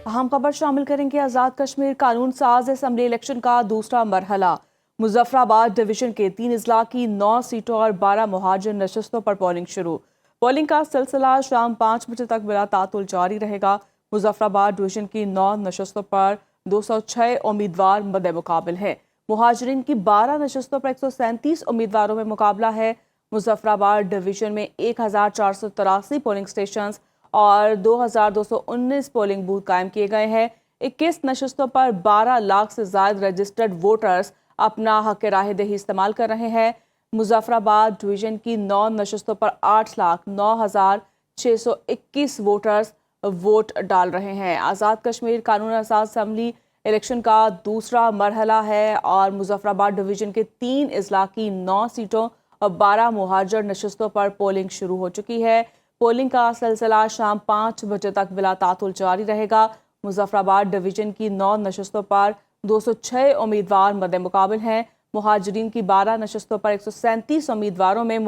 अहम खबर शामिल करेंगे। आज़ाद कश्मीर कानून साज असम्बली इलेक्शन का दूसरा मरहला। मुजफ्फराबाद डिवीजन के 3 अजला की 9 सीटों और 12 मुहाजिर नशस्तों पर पोलिंग शुरू। पोलिंग का सिलसिला शाम 5 बजे तक बिला तातुल जारी रहेगा। मुजफ्फराबाद डिवीजन की 9 नशस्तों पर 206 उम्मीदवार मद्दे मुकाबिल हैं। मुहाजिरीन की 12 नशस्तों पर 137 उम्मीदवारों में मुकाबला है। मुजफ्फराबाद डिवीजन में 1483 पोलिंग स्टेशन और 2219 पोलिंग बूथ कायम किए गए हैं। 21 नशस्तों पर 12 लाख से ज्यादा रजिस्टर्ड वोटर्स अपना हक राह दही इस्तेमाल कर रहे हैं। मुजफ्फराबाद डिवीजन की 9 नशस्तों पर 8,09,621 वोटर्स वोट डाल रहे हैं। आज़ाद कश्मीर कानून साज असम्बली इलेक्शन का दूसरा मरहला है और मुजफ्फराबाद डिवीजन के 3 अजला की 9 सीटों और 12 मुहाजिर नशस्तों पर पोलिंग शुरू हो चुकी है। पोलिंग का सिलसिला शाम 5 बजे तक बिला तातुल जारी रहेगा। मुजफ्फराबाद डिवीजन की 9 नशस्तों पर 206 उम्मीदवार मद्दे मुकाबिल हैं। मुहाजिरीन की 12 नशस्तों पर 137 उम्मीदवारों में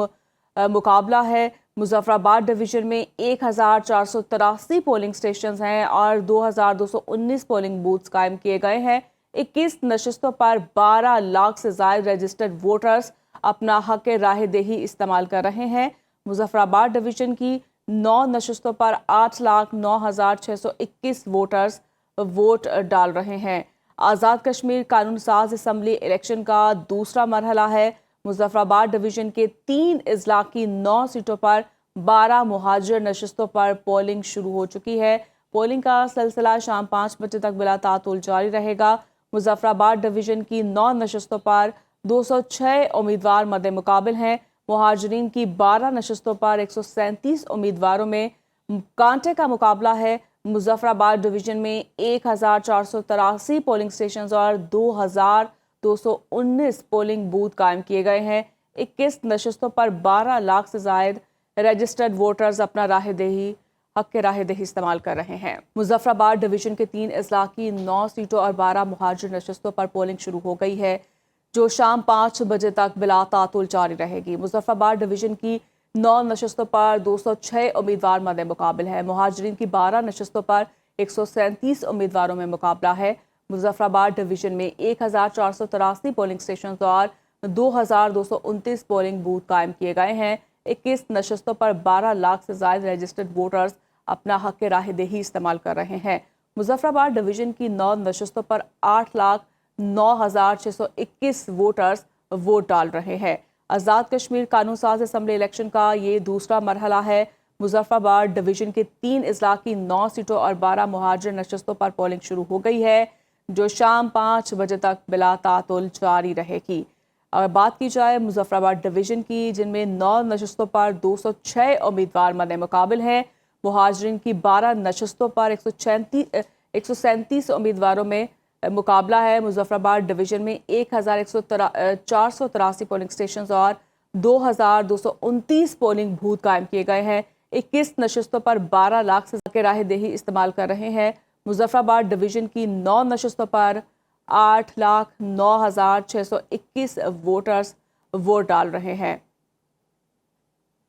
मुकाबला है। मुजफ्फराबाद डिवीजन में 1483 पोलिंग स्टेशन हैं और 2219 पोलिंग बूथ्स कायम किए गए हैं। 21 नशस्तों पर 12 लाख से ज्यादा रजिस्टर्ड वोटर्स अपना हक राह दही इस्तेमाल कर रहे हैं। मुजफ्फराबाद डिवीजन की 9 नशस्तों पर 8,09,621 वोटर्स वोट डाल रहे हैं। आज़ाद कश्मीर कानून साज असम्बली इलेक्शन का दूसरा मरहला है। मुजफ्फराबाद डिवीजन के 3 अजला की 9 सीटों पर 12 मुहाजिर नशस्तों पर पोलिंग शुरू हो चुकी है। पोलिंग का सिलसिला शाम 5 बजे तक बिला तातुल जारी रहेगा। मुजफ्फराबाद डिवीजन की 9 नशस्तों पर 206 उम्मीदवार मद्दे मुकाबिल हैं। मुहाजिरीन की 12 नशस्तों पर 137 उम्मीदवारों में कांटे का मुकाबला है। मुजफ्फराबाद डिवीजन में 1483 पोलिंग स्टेशन और 2219 पोलिंग बूथ कायम किए गए हैं। 21 नशस्तों पर 12 लाख से ज्यादा रजिस्टर्ड वोटर्स अपना हक राह दही इस्तेमाल कर रहे हैं। मुजफ्फराबाद डिवीजन के 3 अजला की 9 सीटों और 12 मुहाजिर नशस्तों पर पोलिंग शुरू हो गई है, जो शाम 5 बजे तक बिला तातुल जारी रहेगी। मुजफ्फराबाद डिवीजन की 9 नशस्तों पर 206 उम्मीदवार मद्दे मुकाबिल है। मुहाजिरीन की 12 नशस्तों पर 137 उम्मीदवारों में मुकाबला है। मुजफ्फराबाद डिवीजन में 1483 पोलिंग स्टेशन और 2229 पोलिंग बूथ कायम किए गए हैं। 21 नशस्तों पर 12 लाख से ज्यादा रजिस्टर्ड वोटर्स अपना हक राह दही इस्तेमाल कर रहे हैं। मुजफ्फराबाद डिवीजन की 9 नशस्तों पर 8,09,621 वोटर्स वोट डाल रहे हैं। आज़ाद कश्मीर कानून साज असम्बली इलेक्शन का ये दूसरा मरहला है। मुजफ्फराबाद डिवीजन के 3 अजला की 9 सीटों और 12 मुहाजिर नशस्तों पर पोलिंग शुरू हो गई है, जो शाम 5 बजे तक बिला तातुल जारी रहेगी। अगर बात की जाए मुजफ्फराबाद डिवीजन की, जिनमें 9 नशस्तों पर 206 उम्मीदवार मद्दे मुकाबिल हैं। मुहाजिरीन की 12 नशस्तों पर 137 उम्मीदवारों में मुकाबला है। मुजफ्फराबाद डिवीजन में 483 पोलिंग स्टेशन और 2229 पोलिंग बूथ कायम किए गए हैं। 21 नशस्तों पर 12 लाख से ज्यादा राह दही इस्तेमाल कर रहे हैं। मुजफ्फराबाद डिवीजन की 9 नशस्तों पर 8,09,621 वोटर्स वोट डाल रहे हैं।